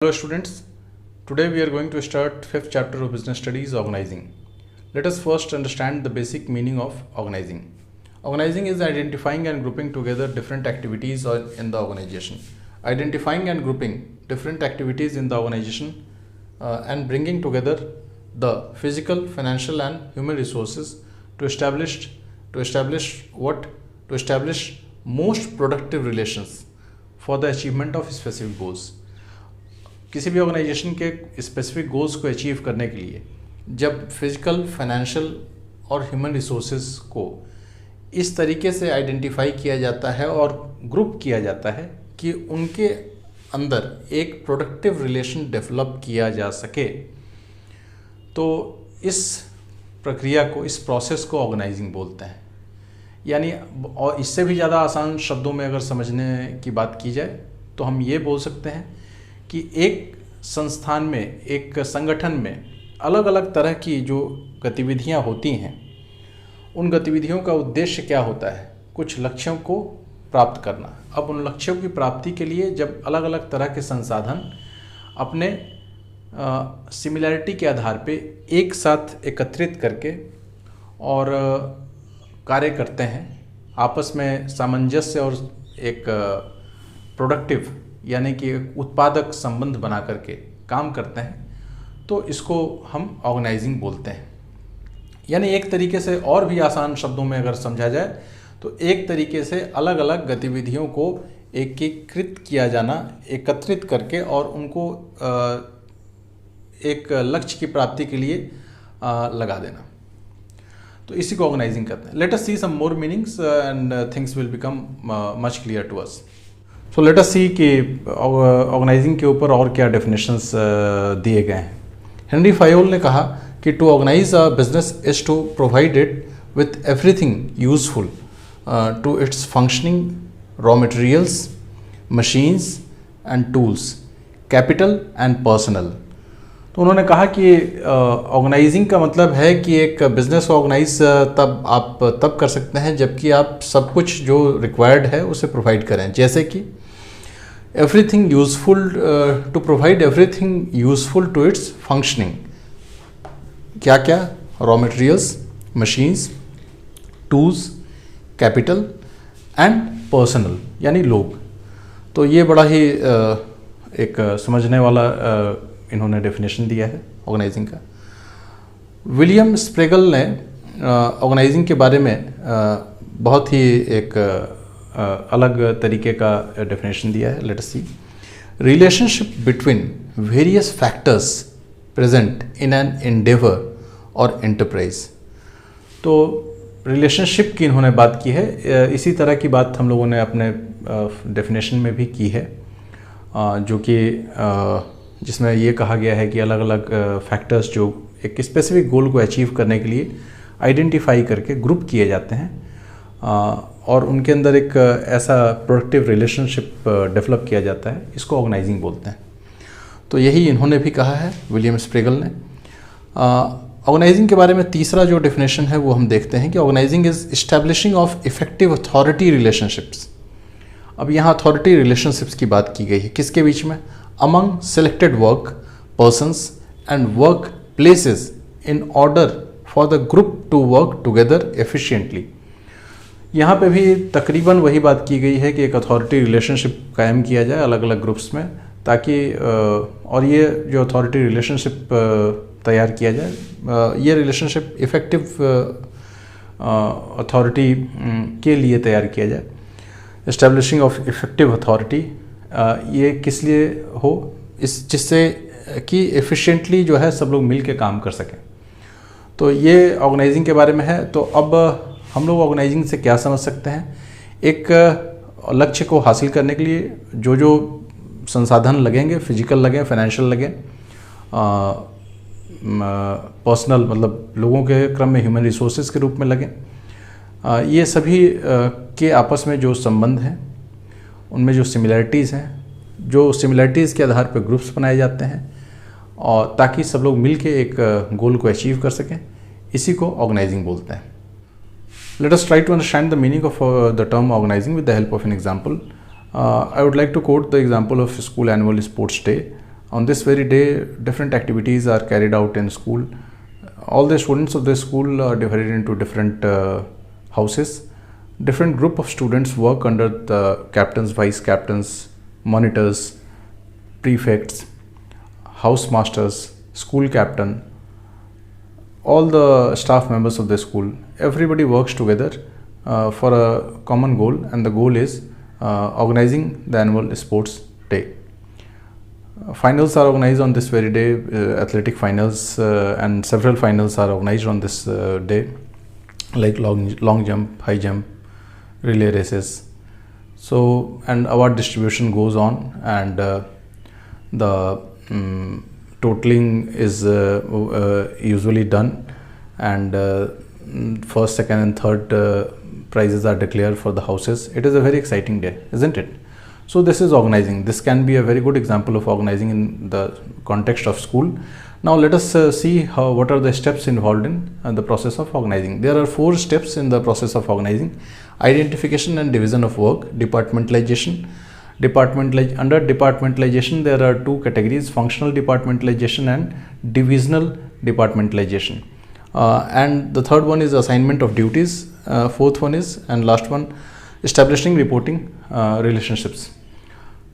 Hello students, today we are going to start fifth chapter of business studies, organizing. Let us first understand the basic meaning of organizing. Organizing is identifying and grouping together different activities in the organization. Identifying and grouping different activities in the organization and bringing together the physical, financial and human resources to establish most productive relations for the achievement of specific goals. किसी भी organisation के specific goals को achieve करने के लिए जब physical, financial और human resources को इस तरीके से आइडेंटिफाई किया जाता है और ग्रुप किया जाता है कि उनके अंदर एक प्रोडक्टिव रिलेशन डेवलप किया जा सके, तो इस प्रक्रिया को, इस प्रोसेस को ऑर्गेनाइजिंग बोलते हैं. यानी और इससे भी ज़्यादा आसान शब्दों में अगर समझने की बात की जाए तो हम ये बोल सकते हैं कि एक संस्थान में, एक संगठन में अलग अलग तरह की जो गतिविधियां होती हैं, उन गतिविधियों का उद्देश्य क्या होता है? कुछ लक्ष्यों को प्राप्त करना. अब उन लक्ष्यों की प्राप्ति के लिए जब अलग अलग तरह के संसाधन अपने सिमिलैरिटी के आधार पे एक साथ एकत्रित करके और कार्य करते हैं, आपस में सामंजस्य और एक प्रोडक्टिव यानी कि उत्पादक संबंध बना करके काम करते हैं, तो इसको हम ऑर्गेनाइजिंग बोलते हैं. यानी एक तरीके से और भी आसान शब्दों में अगर समझा जाए तो एक तरीके से अलग अलग गतिविधियों को एकीकृत किया जाना, एकत्रित करके और उनको एक लक्ष्य की प्राप्ति के लिए लगा देना, तो इसी को ऑर्गेनाइजिंग करते हैं. Let us see some more meanings and things will become much clear to us. So let us see कि ऑर्गेनाइजिंग के ऊपर और क्या डेफिनेशंस दिए गए हैं. हेनरी फायोल ने कहा कि to organise a business is to provide it with everything useful to its functioning, raw materials, machines and tools, capital and personnel. तो उन्होंने कहा कि ऑर्गेनाइजिंग का मतलब है कि एक बिजनेस ऑर्गेनाइज तब कर सकते हैं जबकि आप सब कुछ जो रिक्वायर्ड है उसे प्रोवाइड करें. जैसे कि everything useful, to provide everything useful to its functioning. क्या क्या? Raw materials, machines, tools, capital and personnel यानी लोग. तो ये बड़ा ही एक समझने वाला इन्होंने डेफिनेशन दिया है ऑर्गेनाइजिंग का. विलियम स्प्रेगल ने ऑर्गेनाइजिंग के बारे में बहुत ही एक अलग तरीके का डेफिनेशन दिया है. Let us see. Relationship between various factors present in an endeavour और एंटरप्राइज. तो रिलेशनशिप की इन्होंने बात की है. इसी तरह की बात हम लोगों ने अपने डेफिनेशन में भी की है, जो कि जिसमें ये कहा गया है कि अलग अलग फैक्टर्स जो एक स्पेसिफिक गोल को अचीव करने के लिए आइडेंटिफाई करके ग्रुप किए जाते हैं और उनके अंदर एक ऐसा प्रोडक्टिव रिलेशनशिप डेवलप किया जाता है, इसको ऑर्गेनाइजिंग बोलते हैं. तो यही इन्होंने भी कहा है, विलियम स्प्रेगल ने. ऑर्गेनाइजिंग के बारे में तीसरा जो डेफिनेशन है वो हम देखते हैं कि organising is establishing of effective authority relationships. अब यहाँ अथॉरिटी रिलेशनशिप्स की बात की गई है, किसके बीच में? among selected work persons and work places in order for the group to work together efficiently. यहाँ पे भी तकरीबन वही बात की गई है कि एक अथॉरिटी रिलेशनशिप कायम किया जाए अलग अलग ग्रुप्स में, ताकि और ये जो अथॉरिटी रिलेशनशिप तैयार किया जाए, ये रिलेशनशिप इफ़ेक्टिव अथॉरिटी के लिए तैयार किया जाए. एस्टेब्लिशिंग ऑफ इफ़ेक्टिव अथॉरिटी, ये किस लिए हो? जिससे कि एफिशिएंटली जो है सब लोग मिल के काम कर सकें. तो ये ऑर्गेनाइजिंग के बारे में है. तो अब हम लोग ऑर्गेनाइजिंग से क्या समझ सकते हैं? एक लक्ष्य को हासिल करने के लिए जो जो संसाधन लगेंगे, फिजिकल लगें, फाइनेंशियल लगें, पर्सनल मतलब लोगों के क्रम में ह्यूमन रिसोर्सेज के रूप में लगें, ये सभी के आपस में जो संबंध हैं, उनमें जो सिमिलैरिटीज़ हैं, जो सिमिलैरिटीज़ के आधार पर ग्रुप्स बनाए जाते हैं और ताकि सब लोग मिल के एक गोल को अचीव कर सकें, इसी को ऑर्गेनाइजिंग बोलते हैं. Let us try to understand the meaning of the term organising with the help of an example. I would like to quote the example of school annual sports day. On this very day, different activities are carried out in school. All the students of the school are divided into different houses. Different group of students work under the captains, vice captains, monitors, prefects, house masters, school captain, all the staff members of the school. Everybody works together for a common goal, and the goal is organizing the annual sports day. Finals are organized on this very day, athletic finals, and several finals are organized on this day, like long jump, high jump, relay races. So, and award distribution goes on, and the totaling is usually done, and first, second and third prizes are declared for the houses. It is a very exciting day, isn't it? So this is organizing. This can be a very good example of organizing in the context of school. Now let us see what are the steps involved in the process of organizing. There are 4 steps in the process of organizing: identification and division of work, departmentalization. Under departmentalization, there are 2 categories: functional departmentalization and divisional departmentalization. And the third one is assignment of duties. Fourth one is, and last one, establishing reporting relationships.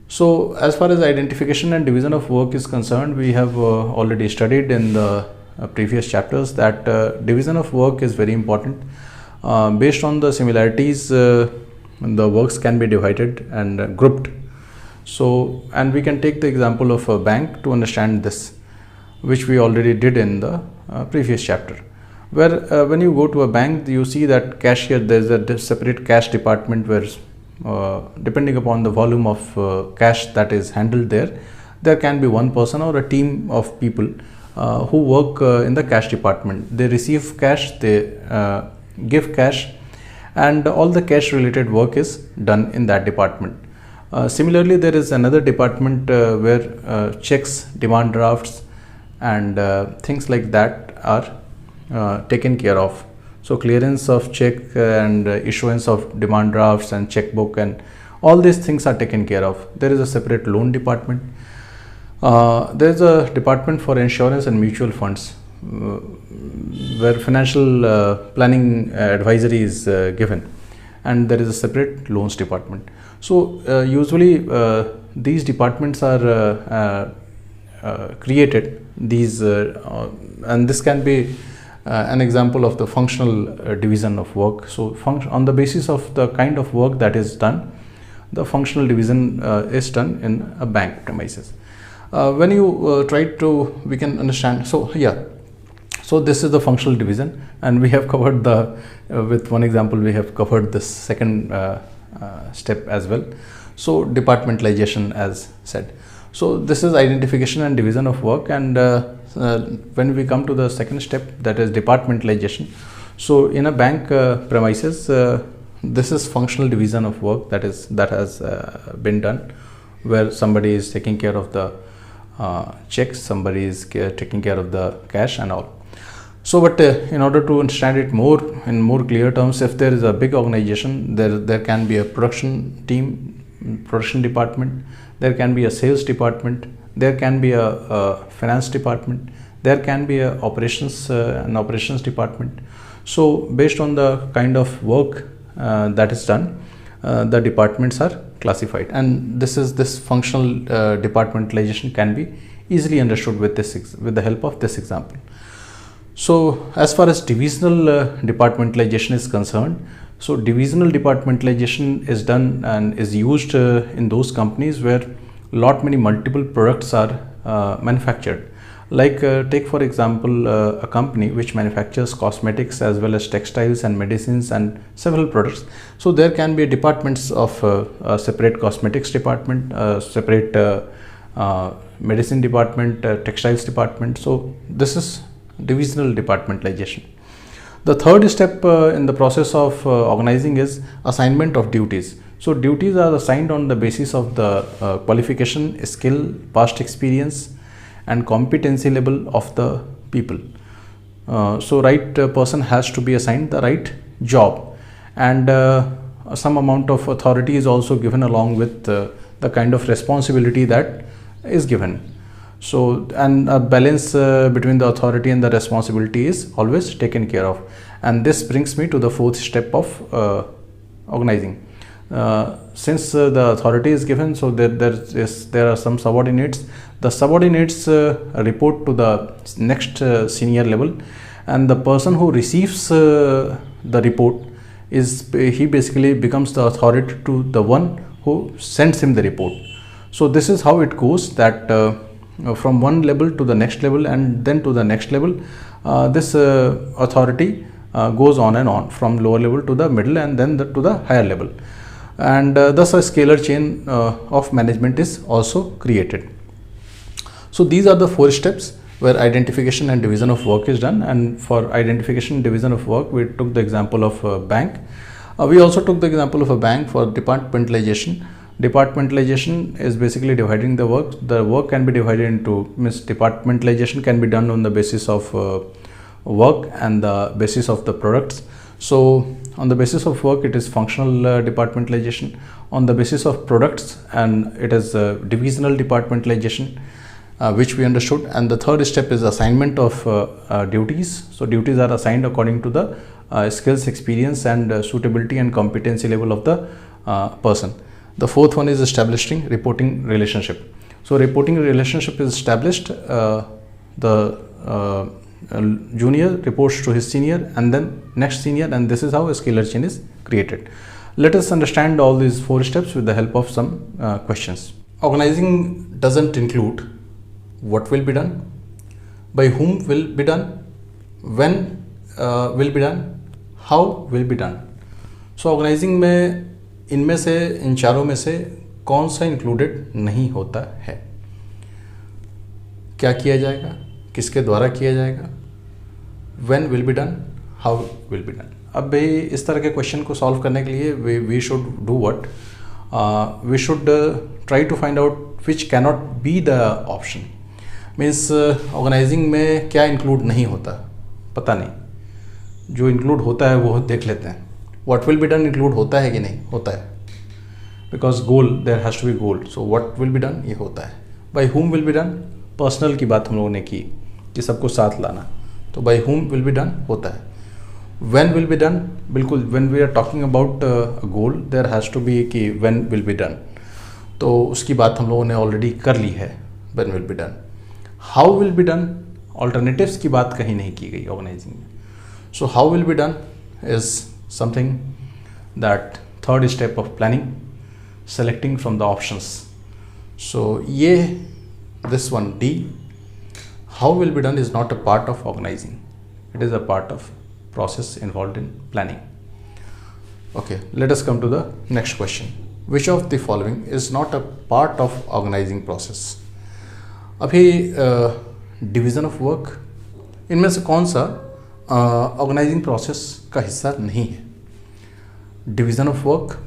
So as far as identification and division of work is concerned, we have already studied in the previous chapters that division of work is very important. Based on the similarities, the works can be divided and grouped. So, and we can take the example of a bank to understand this, which we already did in the previous chapter, where when you go to a bank, you see that cashier, there is a separate cash department where depending upon the volume of cash that is handled there can be one person or a team of people who work in the cash department. They receive cash, they give cash, and all the cash related work is done in that department. Similarly, there is another department where checks, demand drafts, and things like that are taken care of. So clearance of check and issuance of demand drafts and checkbook and all these things are taken care of. There is a separate loan department. There is a department for insurance and mutual funds where financial planning advisory is given, and there is a separate loans department. So usually these departments are created, and this can be an example of the functional division of work. So on the basis of the kind of work that is done, the functional division is done in a bank premises. When you we can understand. So so this is the functional division, and we have covered with one example we have covered this second step as well. So departmentalization, as said. So this is identification and division of work, and when we come to the second step, that is departmentalization. So in a bank premises, this is functional division of work that has been done, where somebody is taking care of the checks, somebody is taking care of the cash and all. So but in order to understand it in more clear terms, if there is a big organization, there can be a production team, production department, there can be a sales department, there can be a finance department, there can be an operations department. So based on the kind of work that is done, the departments are classified, and this functional departmentalization can be easily understood with the help of this example. So as far as divisional departmentalization is concerned, so divisional departmentalization is done and is used in those companies where many multiple products are manufactured. Like take for example a company which manufactures cosmetics as well as textiles and medicines and several products. So there can be departments of a separate cosmetics department, separate medicine department, textiles department. So this is divisional departmentalization. The third step in the process of organizing is assignment of duties. So duties are assigned on the basis of the qualification, skill, past experience and competency level of the people. So right person has to be assigned the right job, and some amount of authority is also given along with the kind of responsibility that is given. So, and a balance between the authority and the responsibility is always taken care of. And this brings me to the fourth step of organizing. Since the authority is given, so there are some subordinates. The subordinates report to the next senior level, and the person who receives the report he basically becomes the authority to the one who sends him the report. So this is how it goes, that from one level to the next level and then to the next level, this authority goes on and on from lower level to the middle and then to the higher level, and thus a scalar chain of management is also created. So these are the 4 steps where identification and division of work is done. And for identification and division of work, we took the example of a bank. We also took the example of a bank for departmentalization. Departmentalization is basically dividing the work. The work can be divided into, departmentalization can be done on the basis of work and the basis of the products. So on the basis of work, it is functional departmentalization. On the basis of products, and it is divisional departmentalization, which we understood. And the third step is assignment of duties. So duties are assigned according to the skills, experience and suitability and competency level of the person. The fourth one is establishing reporting relationship. So reporting relationship is established. The junior reports to his senior and then next senior, and this is how a scalar chain is created. Let us understand all these 4 steps with the help of some questions. Organizing doesn't include what will be done, by whom will be done, when will be done, how will be done. So organising में इनमें से, इन चारों में से कौन सा included नहीं होता है? क्या किया जाएगा, किसके द्वारा किया जाएगा, when will be done, how will be done. अब भाई इस तरह के क्वेश्चन को सॉल्व करने के लिए we should do what? We should try to find out which cannot be the option. Means organising में क्या इंक्लूड नहीं होता, पता नहीं. जो इंक्लूड होता है वो देख लेते हैं. What will be done include होता है कि नहीं होता है, because goal, there has to be goal. So what will be done ये होता है. By whom will be done, personal की बात हम लोगों ने की कि सबको साथ लाना, तो by whom will be done होता है. व्हेन विल बी डन, बिल्कुल when we are talking about goal there has to be कि व्हेन विल बी डन, तो उसकी बात हम लोगों ने ऑलरेडी कर ली है, when will be done. How will be done, alternatives की बात कहीं नहीं की गई ऑर्गेनाइजिंग में. So how will be done is something that third step of planning, selecting from the options. So ये this one D, how will be done is not a part of organising, it is a part of process involved in planning. Okay, let us come to the next question. Which of the following is not a part of organizing process? अभी division of work, इनमें से कौन सा organising process का हिस्सा नहीं है? Division of work,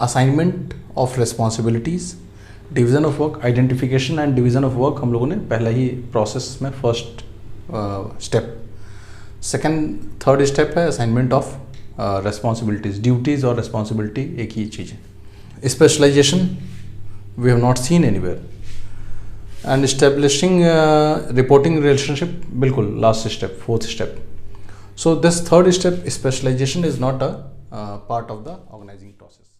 assignment of responsibilities, division of work, identification and division of work हम लोगों ने पहले ही प्रोसेस में first step. Second third step है असाइनमेंट ऑफ रिस्पॉन्सिबिलिटीज़. ड्यूटीज़ और रिस्पॉन्सिबिलिटी एक ही चीज़ है. Specialisation we have not seen anywhere. And establishing reporting relationship, बिल्कुल last step, fourth step. So this third step, specialisation, is not a part of the organising process.